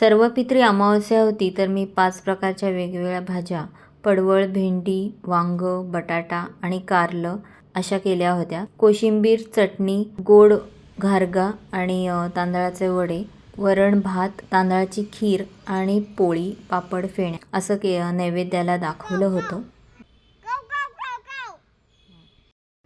सर्वपित्री अमावस्या होती तर मी 5 प्रकारच्या वेगवेगळ्या भाज्या पडवळ, भेंडी, वांग, बटाटा आणि कारलं अशा केल्या होत्या. कोशिंबीर, चटणी, गोड घारगा आणि तांदळाचे वडे, वरण भात, तांदळाची खीर आणि पोळी, पापड, फेण्या असं नैवेद्याला दाखवलं होतं.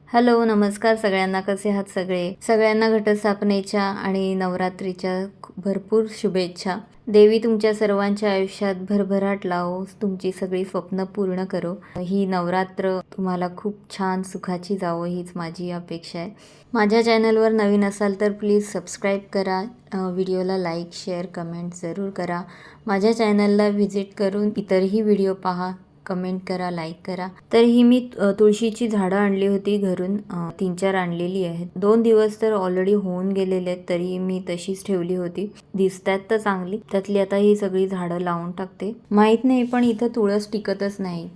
हॅलो, नमस्कार सगळ्यांना. कसे आहात सगळ्यांना घटस्थापनेच्या आणि नवरात्रीच्या भरपूर शुभेच्छा. देवी तुमच्या सर्वांच्या आयुष्यात भरभराट लावो, तुमची सगळी स्वप्न पूर्ण करो. ही नवरात्र तुम्हाला खूप छान सुखाची जावो हीच माझी अपेक्षा आहे. माझ्या चॅनलवर नवीन असाल तर प्लीज सबस्क्राईब करा, व्हिडिओला लाईक, शेअर, कमेंट जरूर करा. माझ्या चॅनलला व्हिजिट करून इतरही व्हिडिओ पहा, कमेंट करा, लाईक करा. तर ही मी तुळशीची झाडं आणली होती घरून, 3-4 आणलेली आहेत. 2 दिवस तर ऑलरेडी होऊन गेलेले आहेत, तरी मी तशीच ठेवली होती. दिसतात तर चांगली, त्यातली आता ही सगळी झाडं लावून टाकते. माहीत नाही पण इथं तुळस टिकतच नाही.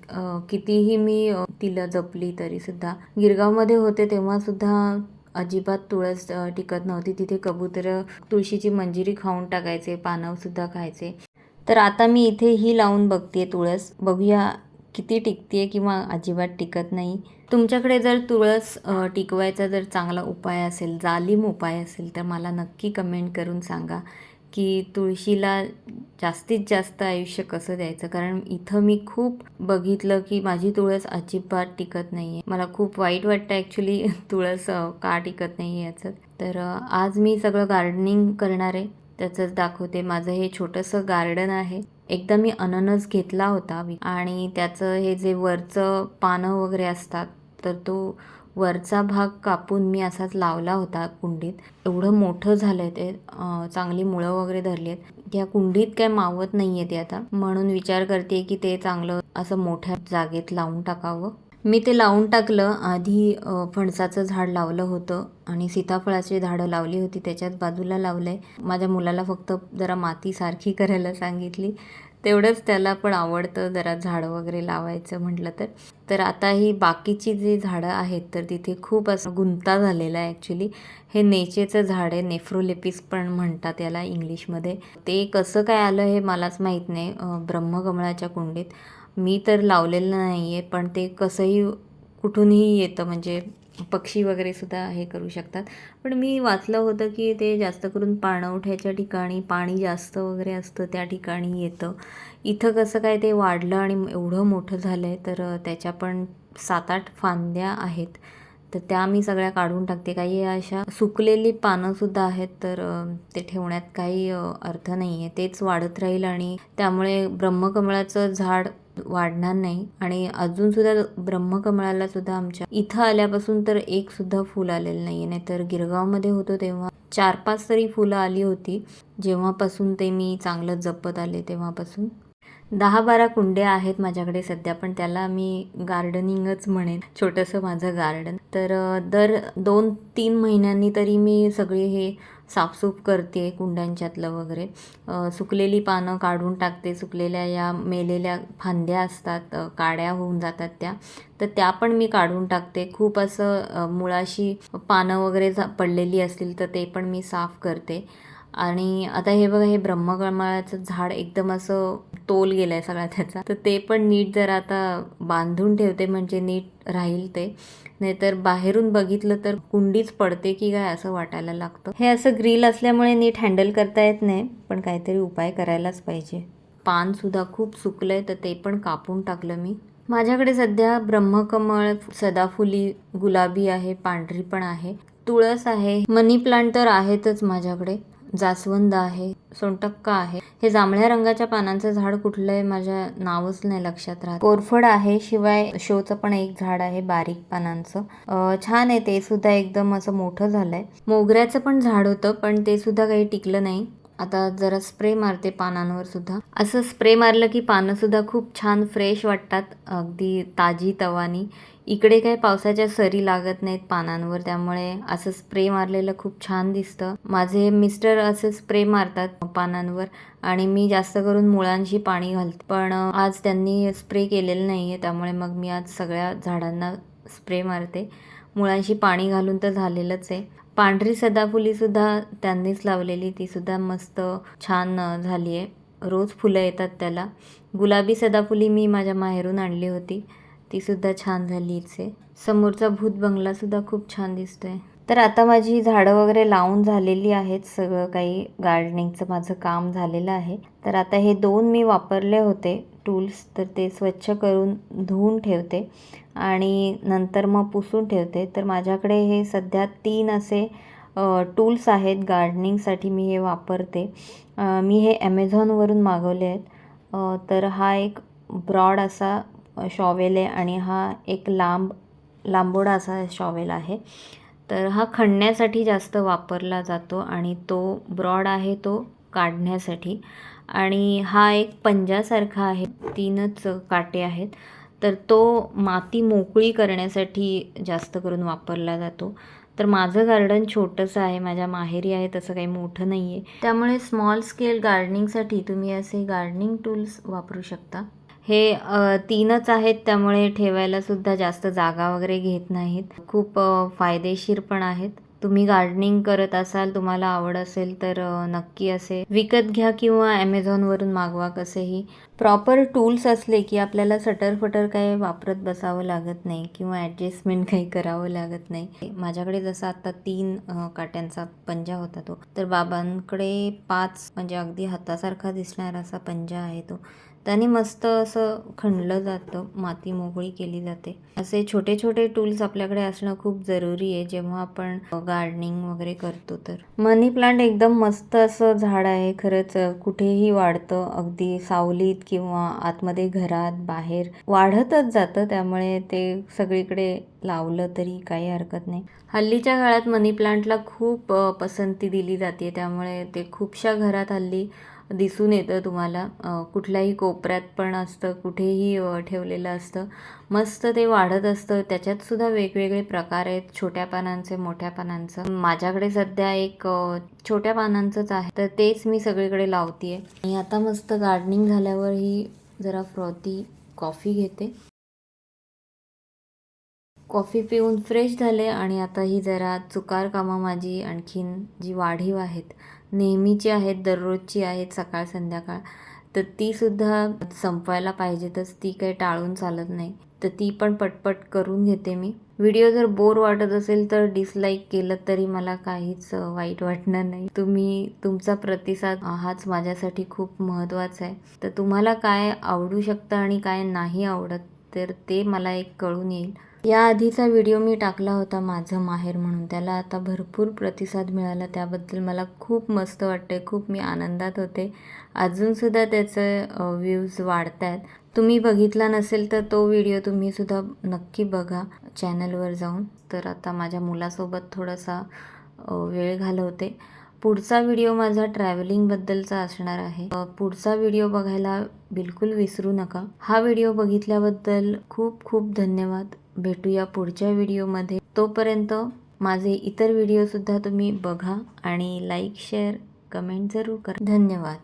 कितीही मी तिला जपली तरी सुद्धा. गिरगावमध्ये होते तेव्हा सुद्धा अजिबात तुळस टिकत नव्हती. तिथे कबूतर तुळशीची मंजिरी खाऊन टाकायचे, पानं सुद्धा खायचे. तर आता मी इथे ही लावून बघते तुळस, बघूया किती टिकते किंवा अजिबात टिकत नाही. तुमच्याकडे जर तुळस टिकवायचा जर चांगला उपाय असेल, जालीम उपाय असेल, तर मला नक्की कमेंट करून सांगा की तुळशीला जास्तीत जास्त आयुष्य कसं द्यायचं. कारण इथं मी खूप बघितलं की माझी तुळस अजिबात टिकत नाही आहे. मला खूप वाईट वाटतं ॲक्च्युली तुळस का टिकत नाही आहे याचं. तर आज मी सगळं गार्डनिंग करणार आहे, त्याचंच दाखवते. माझं हे छोटंसं गार्डन आहे. एकदा मी अननस घेतला होता आणि त्याचं हे जे वरचं पानं वगैरे असतात, तर तो वरचा भाग कापून मी असाच लावला होता कुंडीत. एवढं मोठं झालं आहे ते, चांगली मुळं वगैरे धरली आहेत. या कुंडीत काय मावत नाही आहे ते आता, म्हणून विचार करते की ते चांगलं असं मोठ्या जागेत लावून टाकावं. मी ते लावून टाकलं. आधी फणसाचं झाड लावलं होतं आणि सीताफळाची झाडं लावली होती, त्याच्याच बाजूला लावलं आहे. माझ्या मुलाला फक्त जरा माती सारखी करायला सांगितली, तेवढंच त्याला पण आवडतं जरा झाडं वगैरे लावायचं म्हटलं तर. तर आता ही बाकीची जी झाडं आहेत तर तिथे खूप असं गुंता झालेला आहे ॲक्च्युली. हे नेचेचं झाड आहे, नेफ्रोलेपिस पण म्हणतात याला इंग्लिशमध्ये. ते कसं काय आलं हे मलाच माहीत नाही. ब्रह्मकमळाच्या कुंडीत मी तर लावलेलं नाही आहे, पण ते कसंही कुठूनही येतं, म्हणजे पक्षी वगैरे सुद्धा हे करू शकतात. पण मी वाचलं होतं की ते जास्त करून पाणवठ्याच्या ठिकाणी, पाणी जास्त वगैरे असतं त्या ठिकाणी येतं. इथं कसं काय ते वाढलं आणि एवढं मोठं झालं आहे. तर त्याच्या पण 7-8 फांद्या आहेत, तर त्या मी सगळ्या काढून टाकते. काही अशा सुकलेली पानंसुद्धा आहेत, तर ते ठेवण्यात काही अर्थ नाही आहे. तेच वाढत राहील आणि त्यामुळे ब्रह्मकमळाचं झाड वाढणार नाही. आणि अजूनसुद्धा ब्रह्मकमळाला सुद्धा आमच्या इथं आल्यापासून तर एक सुद्धा फूल आलेलं नाही आहे. नाहीतर गिरगावमध्ये होतो तेव्हा 4-5 तरी फुलं आली होती, जेव्हापासून ते मी चांगलं जपत आले तेव्हापासून. 10-12 कुंड्या आहेत माझ्याकडे सध्या, पण त्याला मी गार्डनिंगच म्हणेन, छोटंसं माझं गार्डन. तर दर 2-3 महिन्यांनी तरी मी सगळे हे साफसूफ करते कुंड्यांच्यातलं वगैरे. सुकलेली पानं काढून टाकते, सुकलेल्या या मेलेल्या फांद्या असतात, काड्या होऊन जातात त्या, तर त्या पण मी काढून टाकते. खूप असं मुळाशी पानं वगैरे पडलेली असतील तर ते पण मी साफ करते. आणि आता हे बघा, हे ब्रह्मकमळाचं झाड एकदम असं तोल गेला आहे सगळा त्याचा, तर ते पण नीट जर आता बांधून ठेवते म्हणजे नीट राहील ते. नाहीतर बाहेरून बघितलं तर कुंडीच पडते की काय असं वाटायला लागतं. हे असं ग्रिल असल्यामुळे नीट हँडल करता येत नाही, पण काहीतरी उपाय करायलाच पाहिजे. पानसुद्धा खूप सुकलं आहे, तर ते पण कापून टाकलं मी. माझ्याकडे सध्या ब्रह्मकमळ, सदाफुली, गुलाबी आहे, पांढरी पण आहे, तुळस आहे, मनी प्लांट तर आहेतच माझ्याकडे, जास्वंद आहे, सोनटक्का आहे. हे जांभळ्या रंगाच्या पानांचं झाड कुठलं आहे माझ्या नावच नाही लक्षात राहत. कोरफड आहे, शिवाय शोचं पण एक झाड आहे बारीक पानांचं, छान आहे ते सुद्धा, एकदम असं मोठं झालंय. मोगऱ्याचं पण झाड होतं पण ते सुद्धा काही टिकलं नाही. आता जरा स्प्रे मारते पानांवर सुद्धा. असं स्प्रे मारलं की पानं सुद्धा खूप छान फ्रेश वाटतात, अगदी ताजी तवानी. इकडे काही पावसाच्या सरी लागत नाहीत पानांवर, त्यामुळे असं स्प्रे मारलेलं खूप छान दिसतं. माझे मिस्टर असे स्प्रे मारतात पानांवर आणि मी जास्त करून मुळांशी पाणी घालते, पण आज त्यांनी स्प्रे केलेलं नाही आहे, त्यामुळे मग मी आज सगळ्या झाडांना स्प्रे मारते. मुळांशी पाणी घालून तर झालेलंच आहे, पांढरी सदाफुलीसुद्धा त्यांनीच लावलेली, तीसुद्धा मस्त छान झाली आहे. रोज फुलं येतात त्याला. गुलाबी सदाफुली मी माझ्या माहेरून आणली होती, तीसुद्धा छान झालीच आहे. समोरचा भूत बंगलासुद्धा खूप छान दिसतोय. तर आता माझी झाडं वगैरे लावून झालेली आहेत. सगळं काही गार्डनिंगचं माझं काम झालेलं आहे. तर आता हे 2 मी वापरले होते टूल्स, तर ते स्वच्छ करून धुवून ठेवते आणि नंतर मग पुसून ठेवते. तर माझ्याकडे हे सध्या 3 असे टूल्स आहेत गार्डनिंगसाठी, मी हे वापरते. मी हे ॲमेझॉनवरून मागवले आहेत. तर हा एक ब्रॉड असा शॉवेल आहे आणि हा एक लांबोडा असा शॉवेल आहे. तर हा खणण्यासाठी जास्त वापरला जातो आणि तो ब्रॉड आहे तो काढण्यासाठी. आणि हा एक पंजासारखा आहे, 3च काटे आहेत. तर तो माती मोकळी करण्यासाठी जास्त करून वापरला जातो. तर माझं गार्डन छोटंसं आहे, माझ्या माहेरी आहे, तसं काही मोठं नाही आहे. त्यामुळे स्मॉल स्केल गार्डनिंगसाठी तुम्ही असे गार्डनिंग टूल्स वापरू शकता. हे 3च आहेत, त्यामुळे ठेवायलासुद्धा जास्त जागा वगैरे घेत नाहीत. खूप फायदेशीर पण आहेत. तुम्ही गार्डनिंग करत असाल, तुम्हाला आवड असेल तर नक्की असे विकत घ्या किंवा ॲमेझॉनवरून मागवा. कसेही प्रॉपर टूल्स असले की आपल्याला सटरफटर काही वापरत बसावं लागत नाही किंवा ॲडजस्टमेंट काही करावं लागत नाही. माझ्याकडे जसा आता 3 काट्यांचा पंजा होता तो, तर बाबांकडे 5 म्हणजे अगदी हातासारखा दिसणारा असा पंजा आहे तो. त्याने मस्त असं खणलं जातं, माती मोकळी केली जाते. असे छोटे छोटे टूल्स आपल्याकडे असणं खूप जरुरी आहे जेव्हा आपण गार्डनिंग वगैरे करतो. तर मनी प्लांट एकदम मस्त असं झाड आहे, खरंच कुठेही वाढतं, अगदी सावलीत किंवा आतमध्ये घरात बाहेर वाढतच जातं. त्यामुळे ते सगळीकडे लावलं तरी काही हरकत नाही. हल्लीच्या काळात मनी प्लांटला खूप पसंती दिली जाते, त्यामुळे ते खूपशा घरात हल्ली दिसून येतं तुम्हाला. कुठल्याही कोपऱ्यात पण असतं, कुठेही ठेवलेलं असतं. मस्त ते वाढत असतं. त्याच्यातसुद्धा वेगवेगळे प्रकार आहेत, छोट्या पानांचे, मोठ्या पानांचं. माझ्याकडे सध्या एक छोट्या पानांचंच आहे, तर तेच मी सगळीकडे लावते आहे. आणि आता मस्त गार्डनिंग झाल्यावर ही जरा फ्रॉथी कॉफी घेते. कॉफी पिऊन फ्रेश झाले आणि आता ही जरा चुकार कामं माझी आणखीन जी वाढीव आहेत, नेहमीची आहेत, दररोजची आहेत, सकाळ संध्याकाळ, तर तीसुद्धा संपवायला पाहिजेतच. ती काही टाळून चालत नाही, तर ती पण पटपट करून घेते मी. व्हिडिओ जर बोर वाटत असेल तर डिसलाईक केलं तरी मला काहीच वाईट वाटणार नाही. तुम्ही तुमचा प्रतिसाद हाच माझ्यासाठी खूप महत्त्वाचा आहे. तर तुम्हाला काय आवडू शकतं आणि काय नाही आवडत, तर ते मला एक कळून येईल. याआधीचा व्हिडिओ मी टाकला होता माझं माहेर म्हणून, त्याला आता भरपूर प्रतिसाद मिळाला, त्याबद्दल मला खूप मस्त वाटते, खूप मी आनंदात होते. अजूनसुद्धा त्याचे व्ह्यूज वाढत आहेत. तुम्ही बघितला नसेल तर तो व्हिडिओ तुम्हीसुद्धा नक्की बघा चॅनलवर जाऊन. तर आता माझ्या मुलासोबत थोडासा वेळ घालवते. पुढचा व्हिडिओ माझा ट्रॅव्हलिंगबद्दलचा असणार आहे. पुढचा व्हिडिओ बघायला बिलकुल विसरू नका. हा व्हिडिओ बघितल्याबद्दल खूप खूप धन्यवाद. भेटूया पुढच्या व्हिडिओमध्ये. तोपर्यंत माझे इतर व्हिडिओसुद्धा तुम्ही बघा आणि लाईक, शेअर, कमेंट जरूर करा. धन्यवाद.